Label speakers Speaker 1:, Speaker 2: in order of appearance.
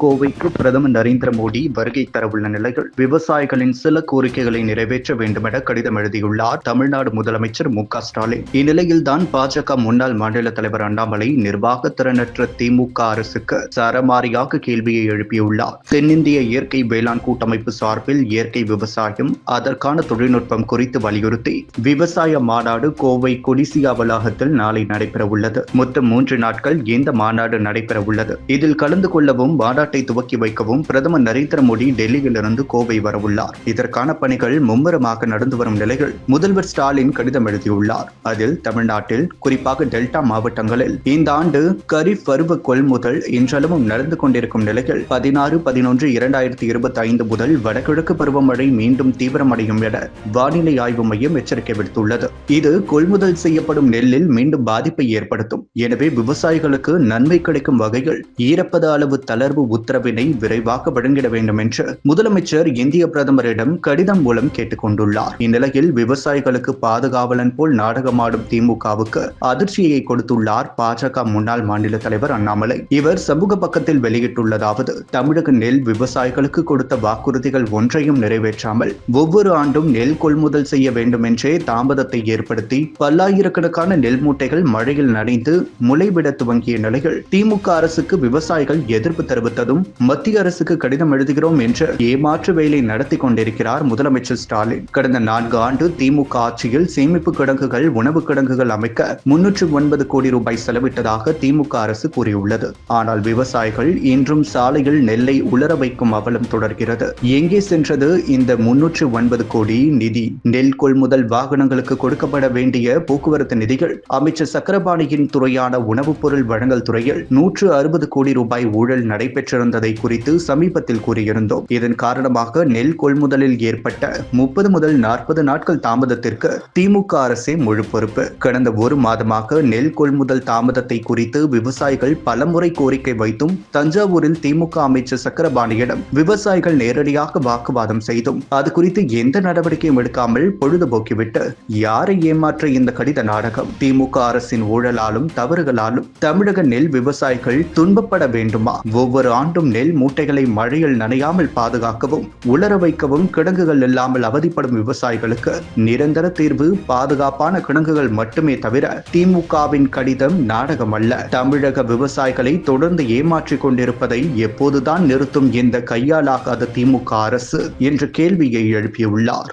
Speaker 1: கோவைக்கு பிரதமர் நரேந்திர மோடி வருகை தரவுள்ள நிலையில் விவசாயிகளின் சில கோரிக்கைகளை நிறைவேற்ற வேண்டுமென கடிதம் எழுதியுள்ளார் தமிழ்நாடு முதலமைச்சர் மு.க.ஸ்டாலின். இந்நிலையில்தான் பாஜக முன்னாள் மாநில தலைவர் அண்ணாமலை நிர்வாக திறனற்ற திமுக அரசுக்கு சரமாரியாக கேள்வியை எழுப்பியுள்ளார். தென்னிந்திய இயற்கை வேளாண் கூட்டமைப்பு சார்பில் இயற்கை விவசாயம், அதற்கான தொழில்நுட்பம் குறித்து வலியுறுத்தி விவசாய மாநாடு கோவை கொடிசியா வளாகத்தில் நாளை நடைபெறவுள்ளது. மொத்தம் 3 நாட்கள் இந்த மாநாடு நடைபெறவுள்ளது. இதில் கலந்து கொள்ளவும் மாநாட்டை துவக்கி வைக்கவும் பிரதமர் நரேந்திர மோடி டெல்லியிலிருந்து கோவை வரவுள்ளார். இதற்கான பணிகள் மும்முரமாக நடந்து வரும் நிலையில் முதல்வர் ஸ்டாலின் கடிதம் எழுதியுள்ளார். அதில் தமிழ்நாட்டில் குறிப்பாக டெல்டா மாவட்டங்களில் இந்த ஆண்டு கரீப் பருவ கொள்முதல் இன்றளவும் நடந்து கொண்டிருக்கும் நிலையில் 16-11-2025 முதல் வடகிழக்கு பருவமழை மீண்டும் தீவிரமடையும் என வானிலை ஆய்வு மையம் எச்சரிக்கை விடுத்துள்ளது. இது கொள்முதல் செய்யப்படும் நெல்லில் மீண்டும் பாதிப்பை ஏற்படுத்தும். எனவே விவசாயிகளுக்கு நன்மை கிடைக்கும் வகையில் ஈரப்பத அளவு தளர்வு உத்தரவினை விரைவாக வழங்கிட வேண்டும் என்று முதலமைச்சர் இந்திய பிரதமரிடம் கடிதம் மூலம் கேட்டுக் கொண்டுள்ளார். இந்நிலையில் விவசாயிகளுக்கு பாதுகாவலன் போல் நாடகமாடும் திமுகவுக்கு அதிர்ச்சியை கொடுத்துள்ளார் பாஜக முன்னாள் மாநில தலைவர் அண்ணாமலை. இவர் சமூக பக்கத்தில் வெளியிட்டுள்ளதாவது: தமிழக நெல் விவசாயிகளுக்கு கொடுத்த வாக்குறுதிகள் ஒன்றையும் நிறைவேற்றாமல் ஒவ்வொரு ஆண்டும் நெல் கொள்முதல் செய்ய வேண்டும் என்றே தாமதத்தை ஏற்படுத்தி பல்லாயிரக்கணக்கான நெல் மூட்டைகள் மழையில் நனைந்து முளைவிட துவங்கிய நிலையில் திமுக அரசுக்கு விவசாயிகள் எதிர்ப்பு தெரிவித்ததும் மத்திய அரசுக்கு கடிதம் எழுதுகிறோம் என்ற ஏமாற்று வேலை நடத்தி கொண்டிருக்கிறார் முதலமைச்சர் ஸ்டாலின். கடந்த 4 ஆண்டு திமுக ஆட்சியில் சேமிப்பு கிடங்குகள், உணவு கிடங்குகள் அமைக்க 309 கோடி ரூபாய் செலவிட்டதாக திமுக அரசு கூறியுள்ளது. ஆனால் விவசாயிகள் இன்றும் சாலையில் நெல்லை உலர வைக்கும் அவலம் தொடர்கிறது. எங்கே சென்றது இந்த 309 கோடி நிதி? நெல் கொள்முதல் வாகனங்களுக்கு கொடுக்கப்பட வேண்டிய போக்குவரத்து நிதிகள் அமைச்சர் சக்கரபாணியின் துறையான உணவுப் பொருள் வழங்கல் துறையில் 160 கோடி ரூபாய் ஊழல் நடைபெற்றிருந்ததை குறித்து சமீபத்தில் கூறியிருந்தோம். இதன் காரணமாக நெல் கொள்முதலில் ஏற்பட்ட 30 முதல் 40 நாட்கள் தாமதத்திற்கு திமுக அரசே முழு பொறுப்பு. கடந்த 1 மாதமாக நெல் கொள்முதல் தாமதத்தை குறித்து விவசாயிகள் பலமுறை கோரிக்கை வைத்தும் தஞ்சாவூரில் திமுக அமைச்சர் சக்கரபாணியிடம் விவசாயிகள் நேரடியாக வாக்குவாதம் செய்தும் அது குறித்து எந்த நடவடிக்கையும் எடுக்காமல் பொழுதுபோக்கிவிட்டு யாரை ஏமாற்ற இந்த கடித நாடகம்? திமுக அரசின் ஊழலாலும் தவறுகளாலும் தமிழக நெல் விவசாயிகள் துன்பப்பட வேண்டுமா? ஒவ்வொரு ஆண்டும் நெல் மூட்டைகளை மழையில் நனையாமல் பாதுகாக்கவும், உலர வைக்கவும் கிடங்குகள் இல்லாமல் அவதிப்படும் விவசாயிகளுக்கு நிரந்தர தீர்வு பாதுகாப்பான கிடங்குகள் மட்டுமே தவிர திமுகவின் கடிதம் நாடகம் அல்ல. தமிழக விவசாயிகளை தொடர்ந்து ஏமாற்றிக் கொண்டிருப்பதை எப்போதுதான் நிறுத்தும் இந்த கையாலாகாத திமுக அரசு என்ற கேள்வியை எழுப்பியுள்ளார்.